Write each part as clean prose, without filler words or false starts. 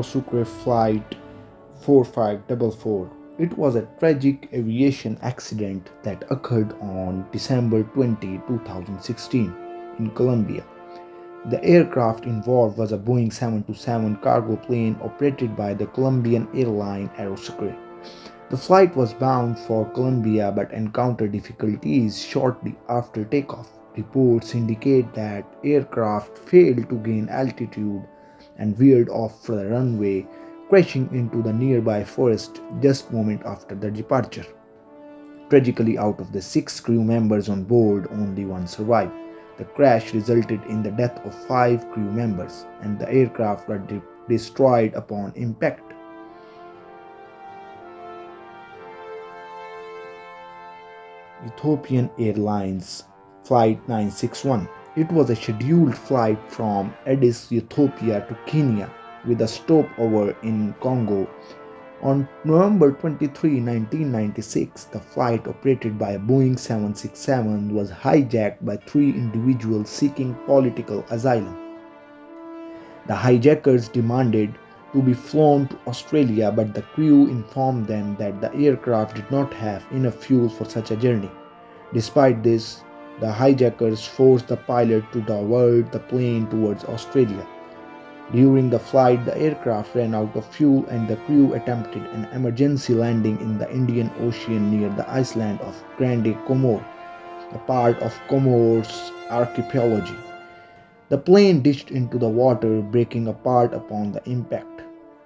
Aerospace Flight 4544. It was a tragic aviation accident that occurred on December 20, 2016 in Colombia. The aircraft involved was a Boeing 727 cargo plane operated by the Colombian airline Aerospace. The flight was bound for Colombia but encountered difficulties shortly after takeoff. Reports indicate that aircraft failed to gain altitude and veered off the runway, crashing into the nearby forest just moments after the departure. Tragically, out of the 6 crew members on board, only one survived. The crash resulted in the death of 5 crew members, and the aircraft was destroyed upon impact. Ethiopian Airlines Flight 961. It was a scheduled flight from Addis, Ethiopia to Kenya with a stopover in Congo. On November 23, 1996, the flight operated by a Boeing 767 was hijacked by 3 individuals seeking political asylum. The hijackers demanded to be flown to Australia, but the crew informed them that the aircraft did not have enough fuel for such a journey. Despite this, the hijackers forced the pilot to divert the plane towards Australia. During the flight, the aircraft ran out of fuel and the crew attempted an emergency landing in the Indian Ocean near the island of Grande Comore, a part of Comoros archipelago. The plane ditched into the water, breaking apart upon the impact.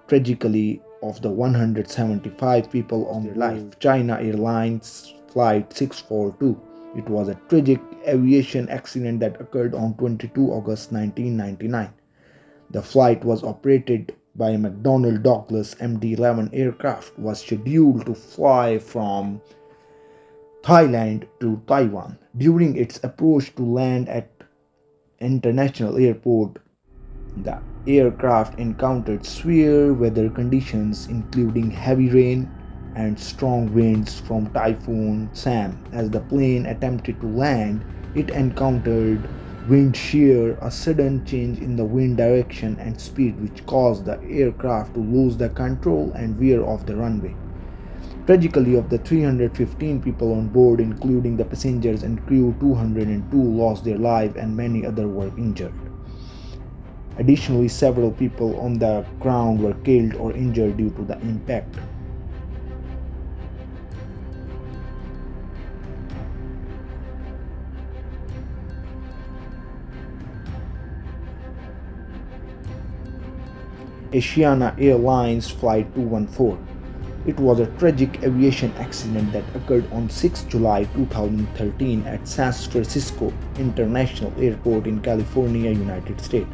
Tragically, of the 175 people on their life, China Airlines Flight 642. It was a tragic aviation accident that occurred on 22 August 1999. The flight was operated by a McDonnell Douglas MD-11 aircraft, was scheduled to fly from Thailand to Taiwan. During its approach to land at International Airport, the aircraft encountered severe weather conditions including heavy rain and strong winds from Typhoon Sam. As the plane attempted to land, it encountered wind shear, a sudden change in the wind direction and speed which caused the aircraft to lose the control and veer off the runway. Tragically, of the 315 people on board, including the passengers and crew, 202 lost their lives and many others were injured. Additionally, several people on the ground were killed or injured due to the impact. Asiana Airlines Flight 214. It was a tragic aviation accident that occurred on 6 July 2013 at San Francisco International Airport in California, United States.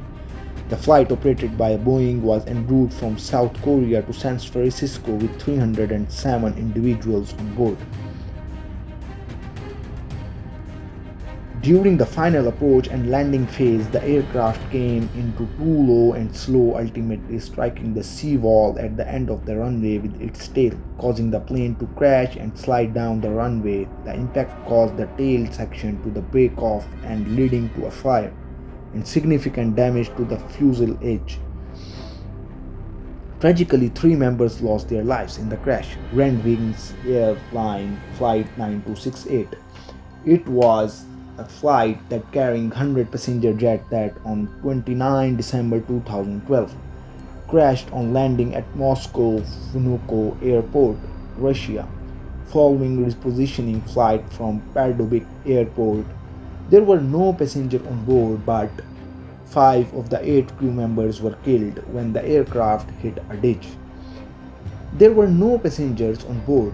The flight operated by Boeing was en route from South Korea to San Francisco with 307 individuals on board. During the final approach and landing phase, the aircraft came into too low and slow, ultimately striking the seawall at the end of the runway with its tail, causing the plane to crash and slide down the runway. The impact caused the tail section to break off and leading to a fire and significant damage to the fuselage. Tragically, 3 members lost their lives in the crash. Wings Airline Flight 9268. It was a flight that carrying 100 passenger jet that on 29 December 2012 crashed on landing at Moscow Vnukovo Airport, Russia. Following repositioning flight from Pardubic Airport, there were no passengers on board, but 5 of the 8 crew members were killed when the aircraft hit a ditch. There were no passengers on board.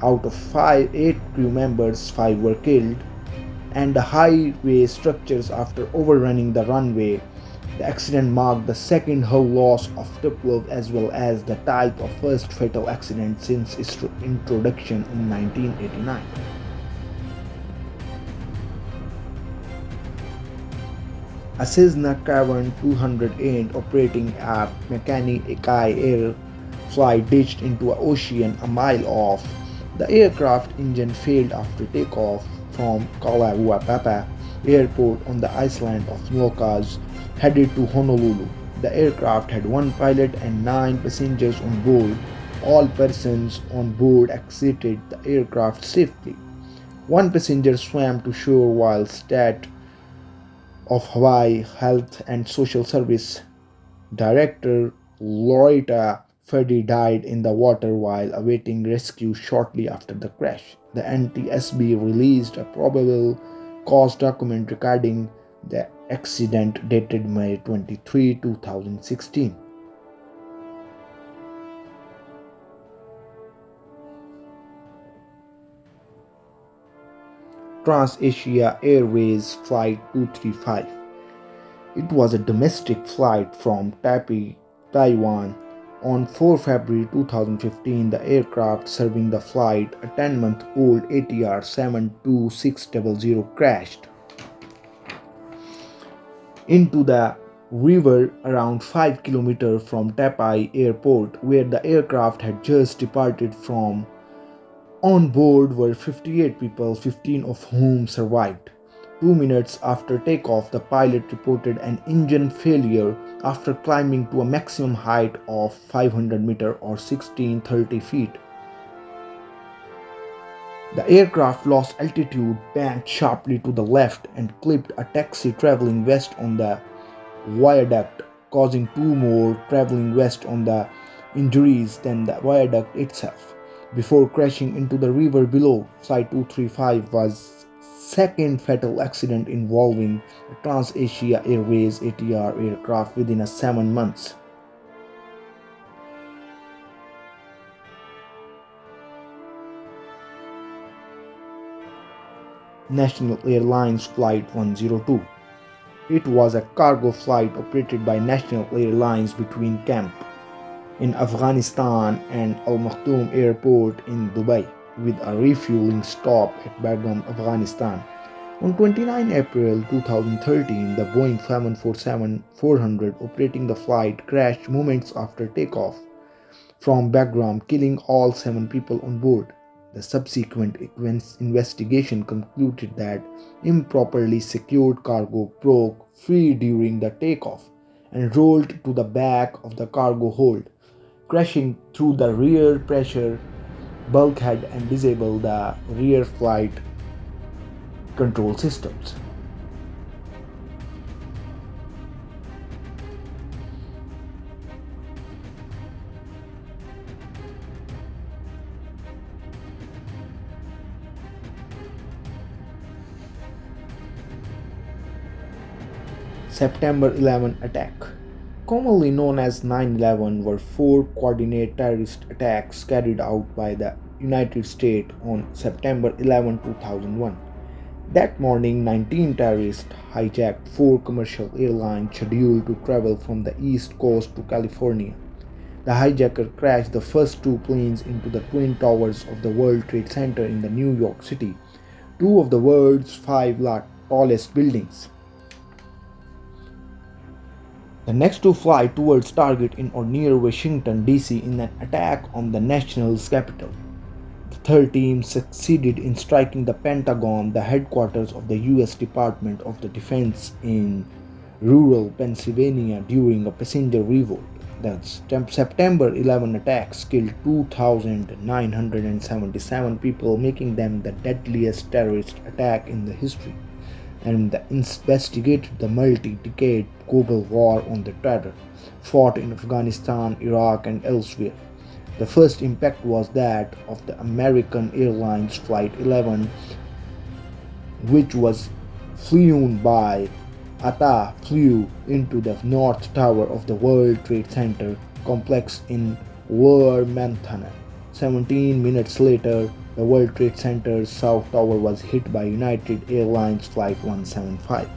Out of 8 crew members, 5 were killed, and the highway structures after overrunning the runway. The accident marked the second hull loss of Tupolev as well as the type of first fatal accident since its introduction in 1989. A Cessna Caravan 208 operating a Mechanic Air flight ditched into an ocean a mile off. The aircraft engine failed after takeoff from Kalahuapapa Airport on the island of Moluccas, headed to Honolulu. The aircraft had one pilot and nine passengers on board. All persons on board exited the aircraft safely. One passenger swam to shore while State of Hawaii Health and Social Service Director Loretta Freddy died in the water while awaiting rescue shortly after the crash. The NTSB released a probable cause document regarding the accident dated May 23, 2016. Trans-Asia Airways Flight 235. It was a domestic flight from Taipei, Taiwan. On 4 February 2015, the aircraft serving the flight, a 10-month-old ATR 72600, crashed into the river around 5 kilometers from Taipei Airport, where the aircraft had just departed from. On board were 58 people, 15 of whom survived. 2 minutes after takeoff, the pilot reported an engine failure after climbing to a maximum height of 500 meters or 1630 feet. The aircraft lost altitude, banked sharply to the left, and clipped a taxi traveling west on the viaduct, causing two more traveling west on the injuries than the viaduct itself. Before crashing into the river below, Flight 235 was second fatal accident involving a Trans-Asia Airways ATR aircraft within 7 months. National Airlines Flight 102. It was a cargo flight operated by National Airlines between Camp in Afghanistan and Al Maktoum Airport in Dubai, with a refueling stop at Bagram, Afghanistan. On 29 April 2013, the Boeing 747-400 operating the flight crashed moments after takeoff from Bagram, killing all 7 people on board. The subsequent investigation concluded that improperly secured cargo broke free during the takeoff and rolled to the back of the cargo hold, crashing through the rear pressure bulkhead and disabled the rear flight control systems. September 11 attack. Commonly known as 9/11, were four coordinated terrorist attacks carried out by the United States on September 11, 2001. That morning, 19 terrorists hijacked four commercial airlines scheduled to travel from the East Coast to California. The hijacker crashed the first two planes into the twin towers of the World Trade Center in the New York City, two of the world's five tallest buildings. The next two fly towards target in or near Washington, D.C. in an attack on the nation's capital. The third team succeeded in striking the Pentagon, the headquarters of the U.S. Department of the Defense in rural Pennsylvania, during a passenger revolt. The September 11 attacks killed 2,977 people, making them the deadliest terrorist attack in the history, and investigated the multi-decade global war on the terror fought in Afghanistan, Iraq, and elsewhere. The first impact was that of the American Airlines Flight 11, which was flown by Atta, flew into the North Tower of the World Trade Center complex in Lower Manhattan. 17 minutes later, the World Trade Center's South Tower was hit by United Airlines Flight 175.